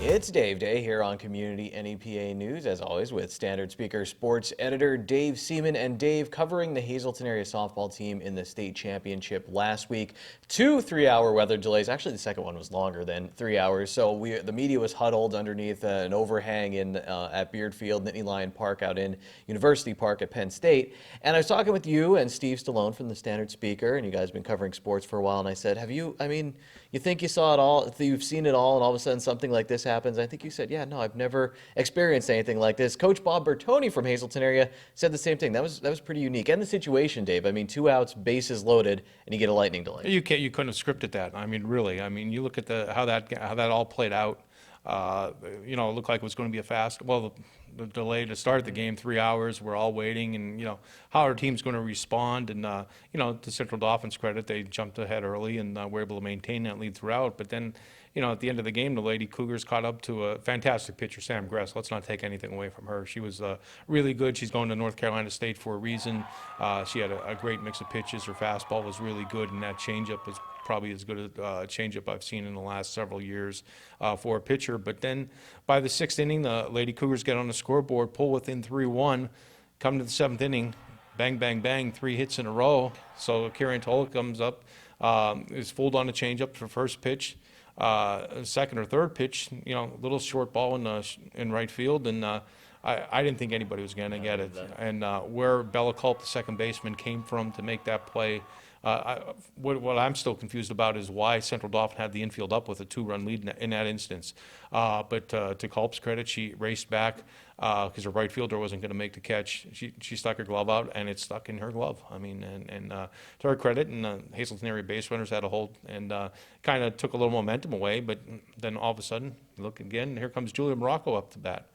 It's Dave Day here on Community NEPA News, as always, with Standard Speaker Sports Editor Dave Seaman. And Dave, covering the Hazelton area softball team in the state championship last week. 2 3-hour weather delays. Actually, the second one was longer than 3 hours. So the media was huddled underneath an overhang at Beard Field, Nittany Lion Park out in University Park at Penn State. And I was talking with you and Steve Stallone from the Standard Speaker, and you guys have been covering sports for a while. And I said, you think you saw it all, you've seen it all, and all of a sudden something like this happens? I think you said, yeah, no, I've never experienced anything like this. Coach Bob Bertoni from Hazelton area said the same thing. That was pretty unique. And the situation, Dave, 2 outs, bases loaded, and you get a lightning delay. You couldn't have scripted that. Really. You look at how that all played out. It looked like it was going to be the delay to start the game, 3 hours. We're all waiting, and how our team's going to respond. And to Central Dauphin's credit, they jumped ahead early and were able to maintain that lead throughout. But then, at the end of the game, the Lady Cougars caught up to a fantastic pitcher, Sam Gress. Let's not take anything away from her. She was really good. She's going to North Carolina State for a reason. She had a great mix of pitches. Her fastball was really good, and that changeup was probably as good a changeup I've seen in the last several years for a pitcher. But then by the 6th inning, the Lady Cougars get on the scoreboard, pull within 3-1, come to the 7th inning, bang, bang, bang, 3 hits in a row. So Kieran Tola comes up, is fooled on a changeup for first pitch. Second or third pitch, little short ball in right field, and I didn't think anybody was going to get it. And where Bella Culp, the second baseman, came from to make that play, what I'm still confused about is why Central Dauphin had the infield up with a 2-run lead in that instance. But to Culp's credit, she raced back because her right fielder wasn't going to make the catch. She stuck her glove out, and it stuck in her glove. To her credit, and Hazelton area base runners had a hold and kind of took a little momentum away. But then all of a sudden, look again, here comes Julia Morocco up to bat.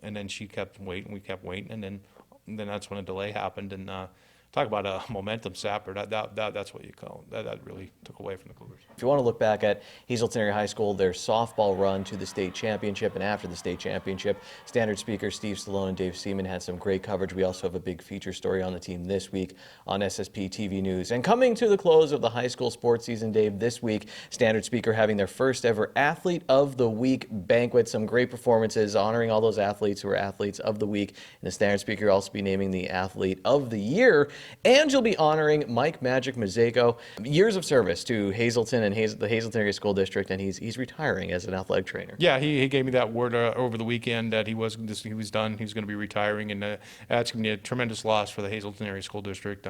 And then she kept waiting, we kept waiting, and then that's when a delay happened. And talk about a momentum sapper. That's what you call it. That really took away from the Cougars. If you want to look back at Hazelton Area High School, their softball run to the state championship, and after the state championship, Standard Speaker Steve Stallone and Dave Seaman had some great coverage. We also have a big feature story on the team this week on SSP TV News. And coming to the close of the high school sports season, Dave, this week, Standard Speaker having their first ever Athlete of the Week banquet. Some great performances honoring all those athletes who are Athletes of the Week. And the Standard Speaker will also be naming the Athlete of the Year. And you'll be honoring Mike Magic Mazeko. Years of service to Hazelton and the Hazelton Area School District, and he's retiring as an athletic trainer. Yeah, he gave me that word over the weekend that he was done. He was going to be retiring, and that's going to be a tremendous loss for the Hazelton Area School District.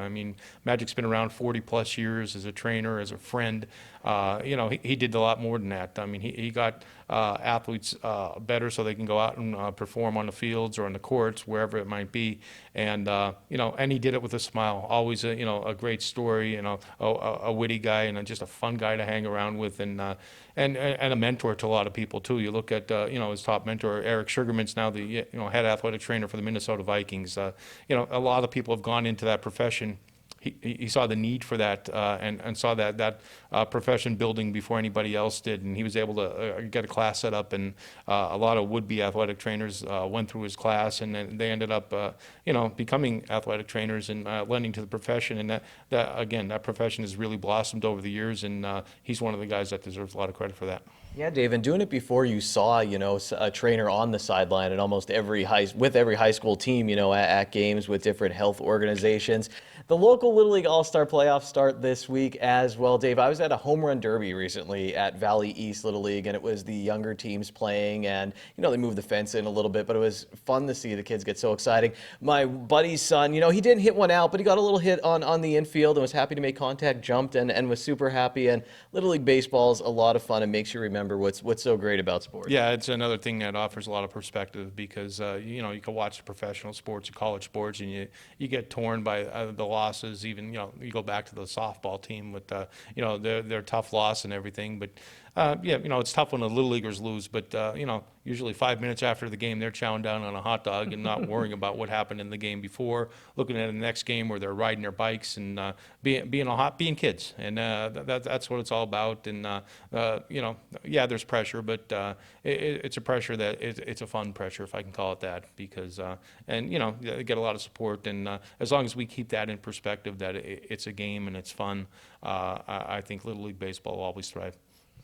Magic's been around 40+ years as a trainer, as a friend. He did a lot more than that. He got athletes better so they can go out and perform on the fields or on the courts, wherever it might be. And and he did it with a smile. Always a great story, a witty guy, and just a fun guy to hang around with, and a mentor to a lot of people too. You look at his top mentor, Eric Sugarman's now the head athletic trainer for the Minnesota Vikings. A lot of people have gone into that profession. He saw the need for that and saw that profession building before anybody else did, and he was able to get a class set up, and a lot of would-be athletic trainers went through his class, and then they ended up becoming athletic trainers and lending to the profession, and that profession has really blossomed over the years, and he's one of the guys that deserves a lot of credit for that. Yeah, Dave, and doing it before you saw, a trainer on the sideline at almost every high school team, at games with different health organizations. The local Little League All-Star Playoffs start this week as well, Dave. I was at a home run derby recently at Valley East Little League, and it was the younger teams playing, and, they moved the fence in a little bit, but it was fun to see the kids get so exciting. My buddy's son, he didn't hit one out, but he got a little hit on the infield and was happy to make contact, jumped, and was super happy. And Little League Baseball is a lot of fun and makes you remember what's so great about sports. Yeah, it's another thing that offers a lot of perspective because, you can watch the professional sports, college sports, and you get torn by the losses. Even, you go back to the softball team with, their tough loss and everything. But, it's tough when the Little Leaguers lose. But, usually 5 minutes after the game, they're chowing down on a hot dog and not worrying about what happened in the game before, looking at the next game where they're riding their bikes and being kids. And that's what it's all about. And, there's pressure, but it's a pressure that it's a fun pressure, if I can call it that, because they get a lot of support, and as long as we keep that in perspective, that it's a game and it's fun, I think Little League Baseball will always thrive.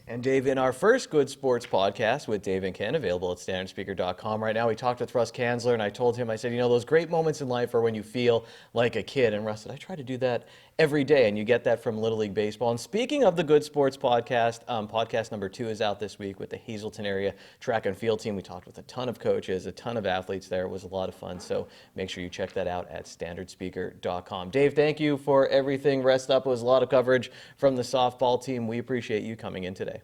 And Dave, in our first Good Sports podcast with Dave and Ken, available at standardspeaker.com right now, we talked with Russ Kanzler, and I told him, I said, those great moments in life are when you feel like a kid. And Russ said, I try to do that every day, and you get that from Little League Baseball. And speaking of the Good Sports podcast, podcast number 2 is out this week with the Hazleton area track and field team. We talked with a ton of coaches, a ton of athletes there. It was a lot of fun, so make sure you check that out at standardspeaker.com. Dave, thank you for everything. Rest up. It was a lot of coverage from the softball team. We appreciate you coming in today.